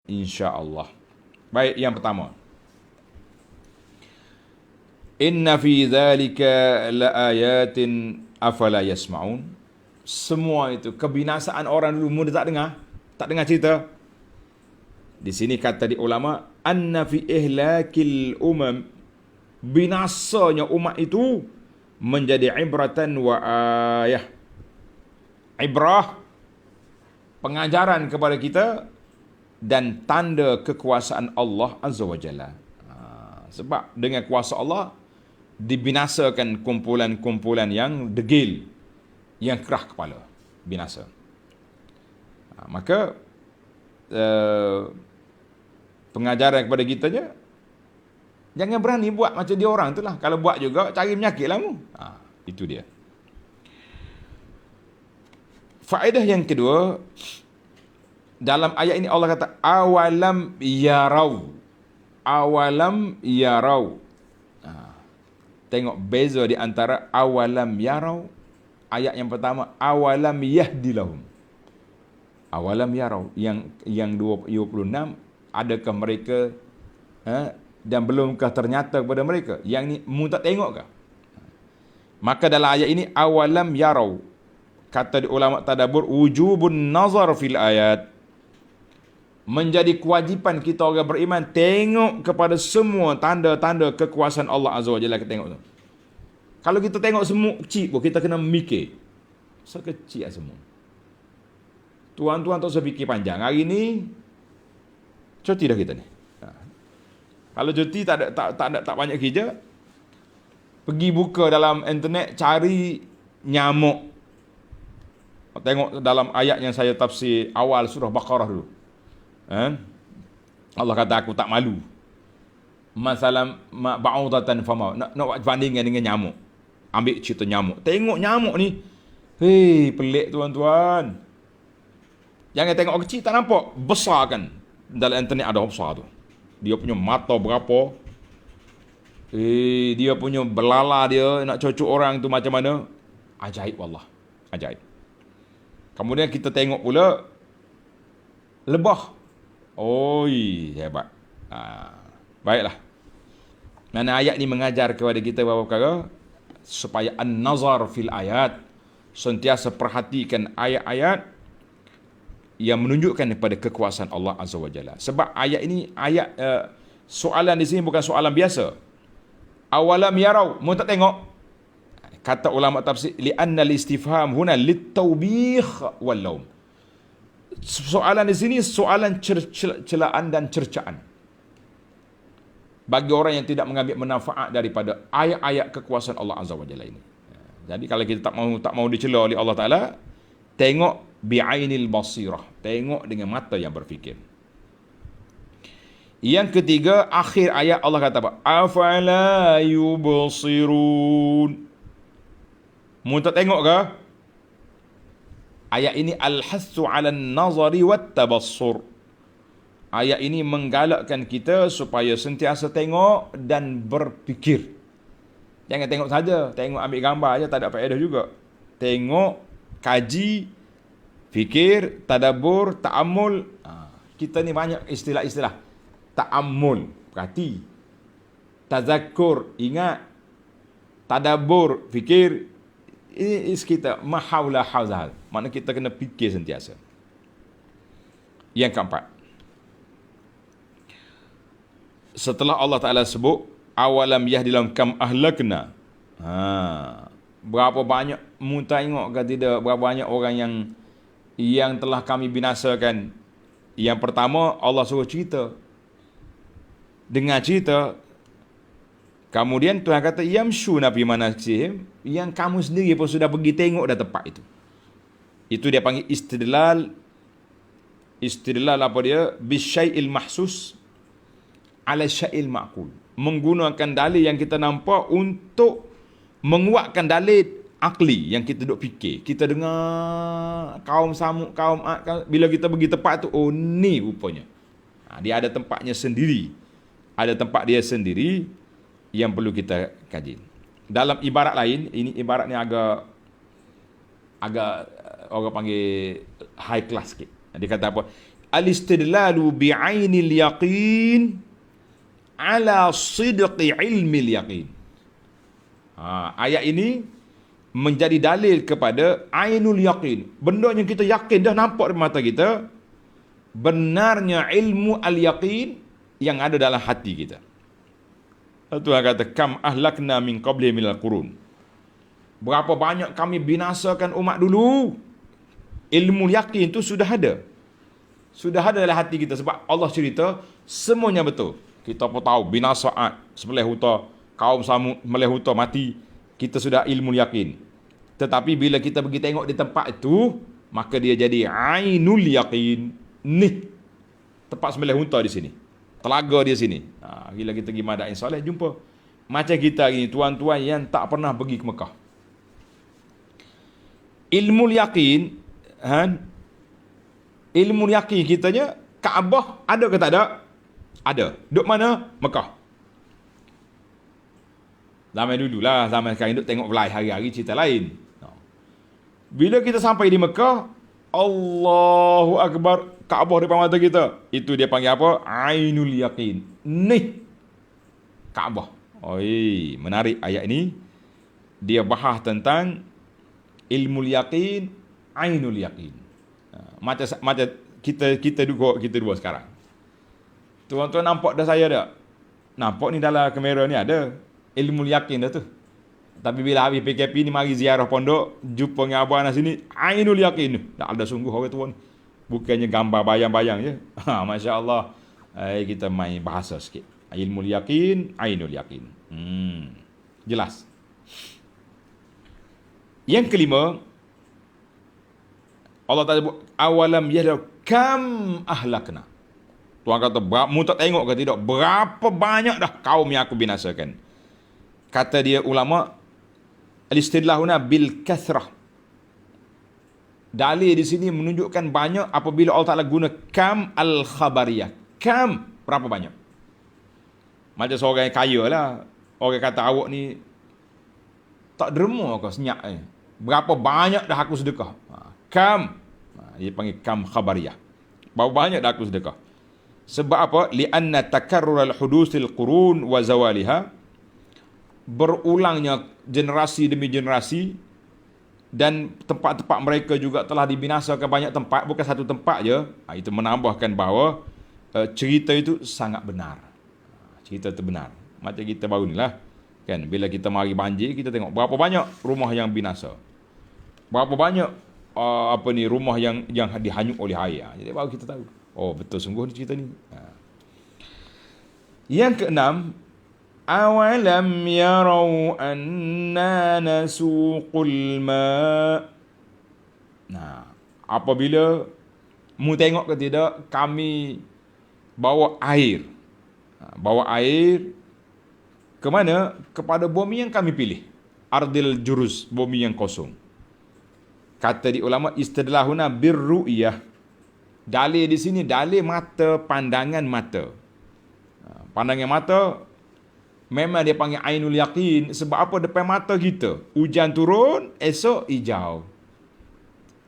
insya-Allah. Baik, yang pertama. Inna fi dzalika laayatin afala yasmaun. Semua itu kebinasaan orang dulu muda tak dengar cerita. Di sini kata di ulama, anna fi ihlakil umam, binasanya umat itu menjadi ibratan wa ayah. Ibrah, pengajaran kepada kita dan tanda kekuasaan Allah Azza wa Jalla. Sebab dengan kuasa Allah dibinasakan kumpulan-kumpulan yang degil, yang kerah kepala, binasa. Maka pengajaran kepada kita je, jangan berani buat macam dia orang tu lah. Kalau buat juga cari penyakit lah mu. Itu dia. Faedah yang kedua, dalam ayat ini Allah kata awalam yarau. Awalam yarau. Tengok beza di antara awalam yarau, ayat yang pertama awalam yahdilahum. Awalam yarau yang 26, adakah mereka dan belumkah ternyata kepada mereka? Yang ni mu tak tengok kah? Maka dalam ayat ini awalam yarau, kata di ulama tadabbur, wujubun nazar fil ayat, menjadi kewajipan kita orang beriman tengok kepada semua tanda-tanda kekuasaan Allah Azza wa Jalla. Kita tengok tu. Kalau kita tengok semua kecil pun, kita kena mikir. Sekecil lah semua. Tuan-tuan tak usah fikir panjang. Hari ni cuti dah kita ni. Kalau cuti tak banyak kerja, pergi buka dalam internet cari nyamuk. Tengok dalam ayat yang saya tafsir awal surah Baqarah dulu. Allah kata aku tak malu. Masalam ba'udatan fama. Nak bandingkan dengan nyamuk. Ambil cerita nyamuk. Tengok nyamuk ni. Hei, pelik tuan-tuan. Jangan tengok kecil tak nampak. Besar kan. Dalam internet ada besar tu. Dia punya mata berapa. Dia punya belala dia nak cocok orang tu macam mana. Ajaib wallah. Ajaib. Kemudian kita tengok pula lebah. Oi, hebat. Baiklah. Mana ayat ni mengajar kepada kita beberapa perkara supaya an-nazar fil ayat, sentiasa perhatikan ayat-ayat yang menunjukkan kepada kekuasaan Allah Azza wa Jalla. Sebab ayat ini soalan di sini bukan soalan biasa. Awalam yarau, mu tak tengok? Kata ulama tafsir, li'anna al-istifham huna lit-tawbikh wal laum. Soalan di sini soalan celaan dan cercaan bagi orang yang tidak mengambil manfaat daripada ayat-ayat kekuasaan Allah Azza wa Jalla ini. Jadi kalau kita tak mau dicela oleh Allah Taala, tengok bi'ainil basirah, tengok dengan mata yang berfikir. Yang ketiga, akhir ayat Allah kata apa? Afala yubsirun. Mu tak tengok ke? Ayat ini al-hassu 'ala an-nazari wat-tabassur. Ayat ini menggalakkan kita supaya sentiasa tengok dan berfikir. Jangan tengok saja, tengok ambil gambar aja tak ada faedah juga. Tengok, kaji, fikir, tadabbur, ta'ammul. Kita ni banyak istilah-istilah. Ta'ammul, perhati. Tazakkur, ingat. Tadabbur, fikir. Ini kita mahaula hauzal. Makna kita kena fikir sentiasa. Yang keempat, setelah Allah Ta'ala sebut awalam yahdilam kam ahlakna, berapa banyak mu tengok ke tidak, berapa banyak orang yang telah kami binasakan. Yang pertama Allah suruh cerita, dengar cerita. Kemudian Tuhan kata yamshuna fi manasihim, yang kamu sendiri pun sudah pergi tengok dah tempat itu. Itu dia panggil istidlal apa dia? Bisyai'il mahsus ala syai'il ma'qul. Menggunakan dalil yang kita nampak untuk menguatkan dalil akli yang kita duk fikir. Kita dengar kaum Samud, kaum Ad, bila kita pergi tempat tu, oh ni rupanya. Dia ada tempatnya sendiri. Ada tempat dia sendiri yang perlu kita kaji. Dalam ibarat lain, ini ibarat ni agak orang panggil high class sikit. Dia kata apa? al-istidlalu bi'ainil yaqin ala sidqi ilmil yaqin. Ayat ini menjadi dalil kepada ainul yaqin. Benda yang kita yakin dah nampak di mata kita, benarnya ilmu al-yaqin yang ada dalam hati kita. Tuhan kata, kam ahlakna min qabli minal qurun. Berapa banyak kami binasakan umat dulu. Ilmu yakin itu sudah ada. Sudah ada dalam hati kita sebab Allah cerita semuanya betul. Kita pun tahu binasa Ad, sebelah huta, kaum Samud, sebelah huta mati. Kita sudah ilmu yakin. Tetapi bila kita pergi tengok di tempat itu, maka dia jadi ainul yakin. Ni tempat sebelah huta di sini. Telaga di sini. Bila kita pergi Madain Soleh, jumpa. Macam kita ini, tuan-tuan yang tak pernah pergi ke Mekah. Ilmu yakin, ilmu yakin kitanya, Kaabah ada ke tak ada? Ada. Duduk mana? Mekah. Zaman dululah, zaman sekarang duduk tengok live hari-hari cerita lain. Bila kita sampai di Mekah, Allahu Akbar, Kaabah depan mata kita. Itu dia panggil apa? Ainul Yaqin. Ni Kaabah. Oi, menarik ayat ini. Dia bahas tentang ilmu yaqin, ainul yaqin. Macam kita dua sekarang. Tuan-tuan nampak dah saya tak? Nampak ni dalam kamera ni ada ilmu yakin dah tu. Tapi bila habis PKP ni mari ziarah pondok, jumpa dengan abang nak sini, ainul yakin. Dah ada sungguh orang tuan. Bukannya gambar bayang-bayang je. Masya-Allah. Kita main bahasa sikit. Ilmu yakin, ainul yakin. Jelas. Yang kelima, Allah Ta'ala sebut, awalam yadau kam ahlakna. Tuhan kata, mu tak tengok ke tidak? Berapa banyak dah kaum yang aku binasakan. Kata dia ulama, al-istidlahuna bil kathrah. Dalil di sini menunjukkan banyak apabila Allah Ta'ala guna kam al-khabariyah. Kam, berapa banyak? Macam seorang yang kaya lah. Orang kata awak ni tak derma ke senyap ni. Berapa banyak dah aku sedekah? Kam. Dia panggil kam khabariyah. Berapa banyak dah aku sedekah? Sebab apa? Li'anna takarrur al-hudusil qurun wa zawaliha. Berulangnya generasi demi generasi. Dan tempat-tempat mereka juga telah dibinasakan banyak tempat. Bukan satu tempat je. Itu menambahkan bahawa cerita itu sangat benar. Cerita itu benar. Macam kita baru ni lah. Kan, bila kita mari banjir, kita tengok berapa banyak rumah yang binasa. Berapa banyak rumah yang dihanyut oleh air. Jadi baru kita tahu. Oh, betul sungguh ni cerita ni. Yang keenam, awalam yarau anna nasuqul ma. Nah, apabila mu tengok ke tidak kami bawa air. Bawa air ke mana? Kepada bumi yang kami pilih. Ardil jurus, bumi yang kosong. Kata di ulama, istidlahuna birru'yah. Dalil di sini, dalil mata, pandangan mata. Pandangan mata, memang dia panggil ainul yaqin. Sebab apa? Depan mata kita, hujan turun, esok hijau.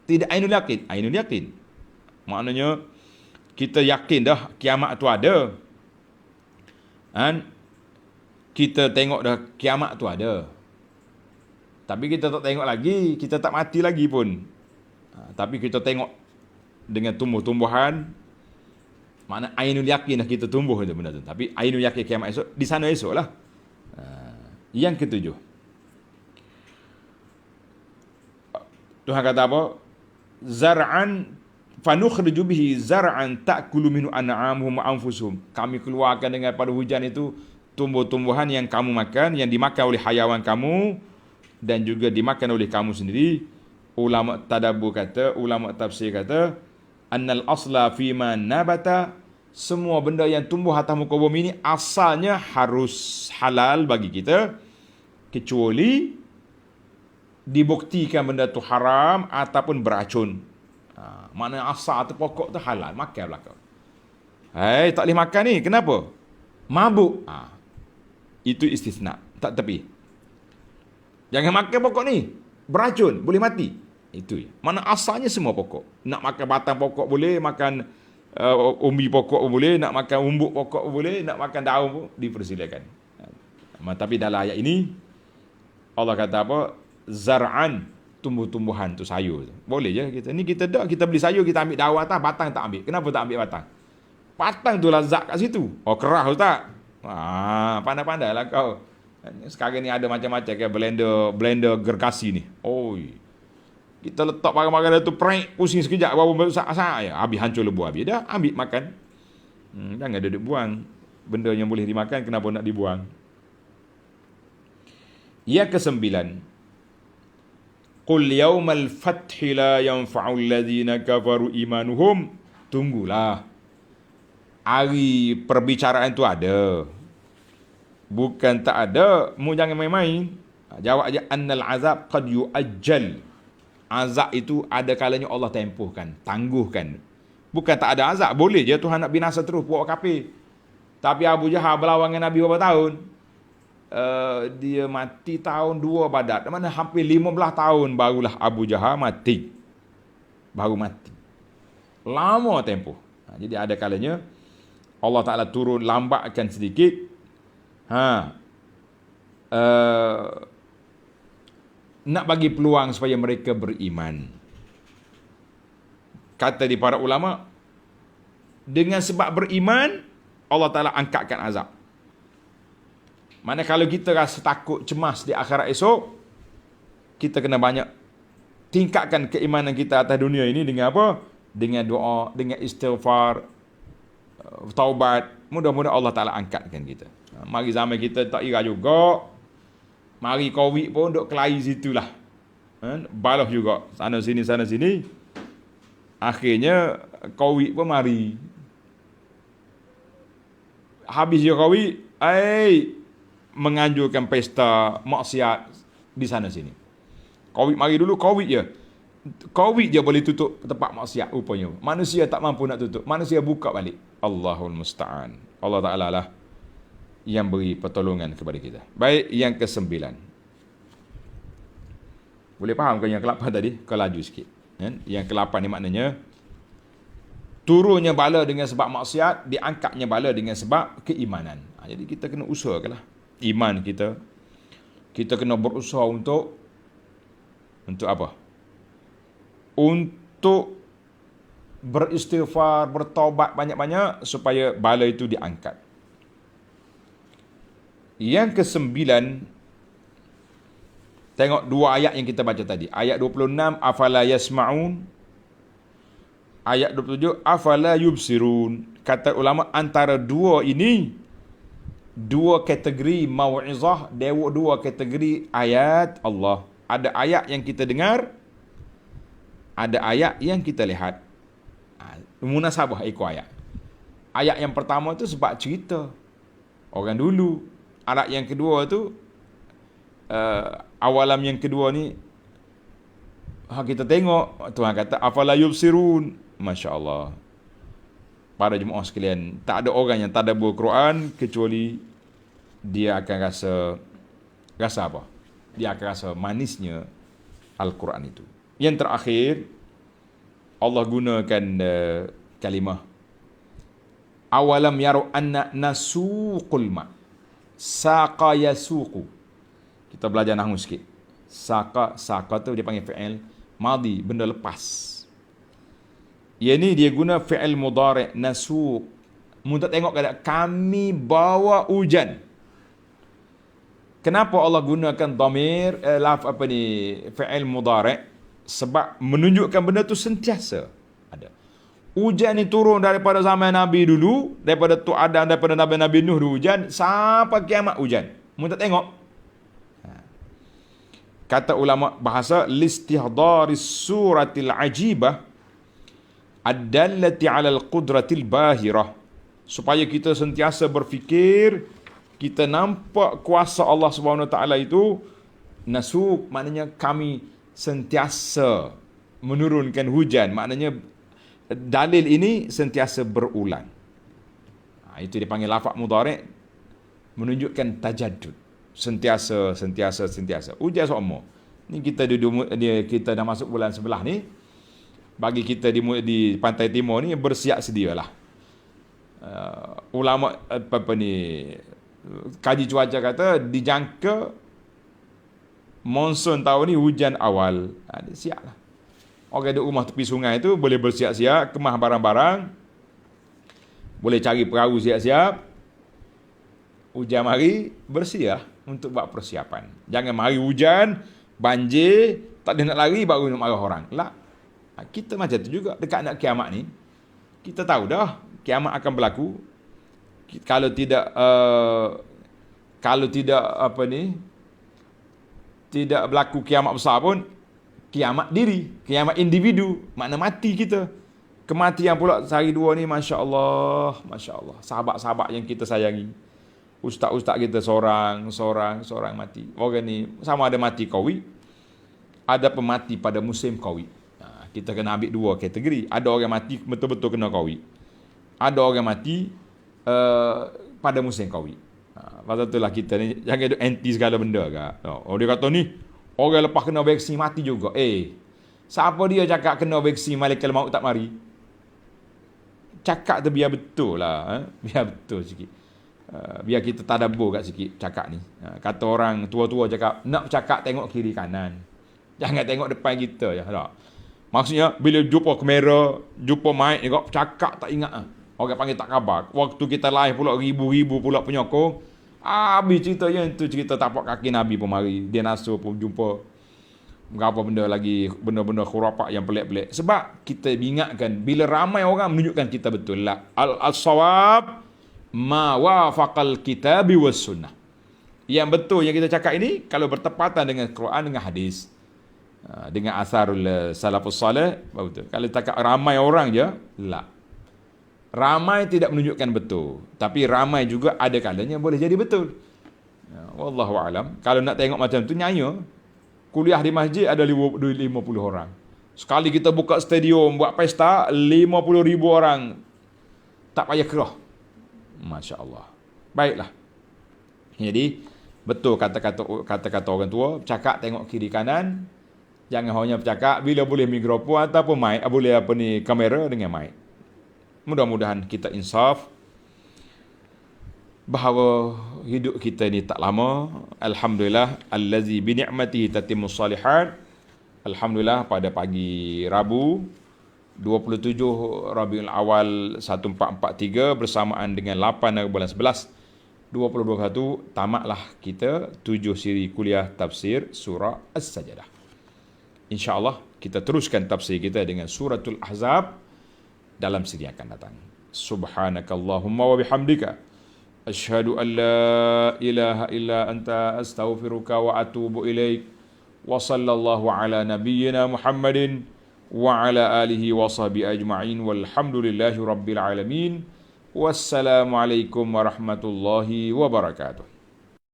Tidak ainul yaqin. Ainul yaqin. Maknanya, kita yakin dah kiamat tu ada. Kita tengok dah kiamat tu ada. Tapi kita tak tengok lagi, kita tak mati lagi pun. Tapi kita tengok dengan tumbuh-tumbuhan. Makna ainul yakin dah kita tumbuh itu benda tu. Tapi ainul yakin kiamat esok, di sana esok lah. Yang ketujuh, Tuhan kata apa? Zar'an fanukhriju bihi zar'an ta'kulu minhu an'amuhum wa anfusuhum. Kami keluarkan dengan pada hujan itu tumbuh-tumbuhan yang kamu makan, yang dimakan oleh hayawan kamu dan juga dimakan oleh kamu sendiri. Ulama tadabbur kata, ulama tafsir kata, annal asla fima nabata, semua benda yang tumbuh atas muka bumi ini asalnya harus halal bagi kita, kecuali dibuktikan benda tu haram ataupun beracun. Maknanya asal tu pokok tu halal, makan belakang. Tak boleh makan ni, kenapa? Mabuk. Itu istisna, tak tepi. Jangan makan pokok ni, beracun, boleh mati. Itu. Mana asalnya semua pokok. Nak makan batang pokok boleh, makan umbi pokok pun boleh, nak makan umbuk pokok pun boleh, nak makan daun pun dipersilakan. Tapi dalam ayat ini Allah kata apa? Zar'an, tumbuh-tumbuhan tu, sayur tu. Boleh je kita. Ni kita beli sayur, kita ambil daun atas, batang tak ambil. Kenapa tak ambil batang? Batang tu lazat kat situ. Oh, kerah Ustaz. Pandai-pandailah kau. Sekarang ni ada macam-macam kan, blender gergasi ni. Oi. Kita letak barang-barang tu, prank, pusing sekejap, baru sak-sak ya, habis hancur lebu habis. Dah ambil makan. Jangan duduk buang. Benda yang boleh dimakan, kenapa nak dibuang? Yang kesembilan, Qul yawmal fathi la yanfa'ul ladzina kafaru imanuhum. Tunggulah. Hari perbicaraan tu ada. Bukan tak ada, mu jangan main-main. Jawab aja, annal azab qad yu'ajjal. Azab itu ada kalanya Allah tempuhkan, tangguhkan. Bukan tak ada azab, boleh je Tuhan nak binasa terus buat kafir. Tapi Abu Jahal berlawan dengan Nabi berapa tahun? Dia mati tahun 2 Badar. Mana hampir 15 tahun barulah Abu Jahal mati. Baru mati. Lama tempoh. Jadi ada kalanya Allah Ta'ala turun, lambatkan sedikit. Nak bagi peluang supaya mereka beriman. Kata di para ulama, dengan sebab beriman, Allah Ta'ala angkatkan azab. Mana kalau kita rasa takut, cemas di akhirat esok, kita kena banyak tingkatkan keimanan kita atas dunia ini dengan apa? Dengan doa, dengan istighfar, taubat. Mudah-mudahan Allah Ta'ala angkatkan kita. Mari zaman kita tak ira juga. Mari Covid pun duk kelahi situlah. Balah juga. Sana sini. Akhirnya Covid pun mari. Habis je Covid, menganjurkan pesta maksiat di sana sini. Covid mari dulu, Covid je boleh tutup tempat maksiat rupanya. Manusia tak mampu nak tutup. Manusia buka balik. Allahul musta'an. Allah Ta'ala lah yang beri pertolongan kepada kita. Baik, yang ke-9. Boleh faham ke yang ke-8 tadi? Kau laju sikit. Yang ke-8 ni maknanya turunnya bala dengan sebab maksiat, diangkatnya bala dengan sebab keimanan. Jadi kita kena usahakanlah iman kita. Kita kena berusaha untuk apa? Untuk beristighfar, bertaubat banyak-banyak supaya bala itu diangkat. Yang ke-9, tengok dua ayat yang kita baca tadi. Ayat 26, afala yasma'un. Ayat 27, afala yubsirun. Kata ulama, antara dua ini, dua kategori mau'izah, dua kategori ayat Allah. Ada ayat yang kita dengar, ada ayat yang kita lihat. Munasabah ikut ayat. Ayat yang pertama tu sebab cerita orang dulu. Ayat yang kedua tu awalam yang kedua ni kita tengok Tuhan kata afala yubsirun. Masya-Allah. Para jemaah sekalian, tak ada orang yang tadabbur Quran kecuali dia akan rasa apa? Dia akan rasa manisnya Al-Quran itu. Yang terakhir, Allah gunakan kalimah awalam yaru anna nasuqul ma. Saqa yasuqu. Kita belajar nahwu sikit. Saqa tu dia panggil fi'il madhi, benda lepas. Yang ni dia guna fi'il mudhari' nasuq. Muntah tengok kata kami bawa hujan. Kenapa Allah gunakan dhamir fi'il mudhari'? Sebab menunjukkan benda tu sentiasa ada. Hujan ni turun daripada zaman Nabi dulu, daripada tu Adam, daripada Nabi Nuh dulu hujan sampai kiamat hujan. Muntah tengok. Kata ulama bahasa, listihdari suratil ajibah ad-dallati 'ala al-qudratil bahirah. Supaya kita sentiasa berfikir, kita nampak kuasa Allah Subhanahu Wa Taala itu. Nasuq maknanya kami sentiasa menurunkan hujan, maknanya dalil ini sentiasa berulang. Itu dipanggil lafaz mudhari', menunjukkan tajaddud, sentiasa. Hujan semua. Ni kita dah masuk bulan 11 ni. bagi kita di pantai timur ni bersiap sedialah. Ulama apa ni kaji cuaca kata dijangka monsun tahun ni hujan awal. Dia siaplah. Orang duduk rumah tepi sungai tu boleh bersiap-siap, kemah barang-barang, boleh cari perahu siap-siap. Hujan mari, bersiap untuk buat persiapan. Jangan mari hujan, banjir, tak ada nak lari baru nak marah orang. Lah. Kita macam tu juga dekat nak kiamat ni. Kita tahu dah kiamat akan berlaku. Kalau tidak tidak berlaku kiamat besar pun, kiamat diri, kiamat individu, makna mati kita. Kematian pula sehari dua ni, Masya Allah. Sahabat-sahabat yang kita sayangi. Ustaz-ustaz kita seorang mati. Orang ni sama ada mati Covid, ada pemati pada musim Covid. Kita kena ambil dua kategori. Ada orang mati betul-betul kena Covid. Ada orang mati pada musim Covid. Pasal itulah kita ni jangan anti segala benda ke. Dia kata ni orang lepas kena vaksin mati juga. Siapa dia cakap kena vaksin malaikat maut tak mari? Cakap tu biar betul lah. Biar betul sikit. Biar kita tadabbur kat sikit cakap ni. Kata orang tua-tua cakap, nak cakap tengok kiri kanan. Jangan tengok depan kita je. Tak? Maksudnya bila jumpa kamera, jumpa mic ni kau cakap tak ingat. Orang panggil tak khabar. Waktu kita live pula ribu-ribu pula penyokong. Habis cerita yang tu cerita tapak kaki Nabi pun mari. Dia nasuh pun jumpa berapa benda lagi, benda-benda khurafat yang pelik-pelik. Sebab kita ingatkan bila ramai orang menunjukkan kita betul lah. Al-sawab ma wafaqal kitabi was sunnah. Yang betul yang kita cakap ini kalau bertepatan dengan Quran dengan hadis. Dengan asarul salafus salih, betul. Kalau cakap ramai orang je, lah. Ramai tidak menunjukkan betul, tapi ramai juga ada kalanya boleh jadi betul. Wallahu alam. Kalau nak tengok macam tu nyaya, kuliah di masjid ada 50 orang. Sekali kita buka stadium buat pesta 50,000 orang. Tak payah kerah. Masya-Allah. Baiklah. Jadi betul kata-kata orang tua, cakap tengok kiri kanan. Jangan hanya bercakap bila boleh mikrofon ataupun mic, boleh kamera dengan mic. Mudah-mudahan kita insaf bahawa hidup kita ni tak lama. Alhamdulillah allazi bi ni'matihi tatimmus salihat. Alhamdulillah pada pagi Rabu 27 Rabiul Awal 1443 bersamaan dengan 8 hari bulan 11 2021 tamatlah kita 7 siri kuliah tafsir surah As-Sajdah. InsyaAllah kita teruskan tafsir kita dengan suratul Ahzab dalam siri yang akan datang. Subhanakallahumma wa bihamdika asyhadu an la ilaha illa anta astaghfiruka wa atubu ilaik. Wa sallallahu ala nabiyyina Muhammadin wa ala alihi wa sahbihi ajma'in walhamdulillahi rabbil alamin. Wassalamualaikum warahmatullahi wabarakatuh.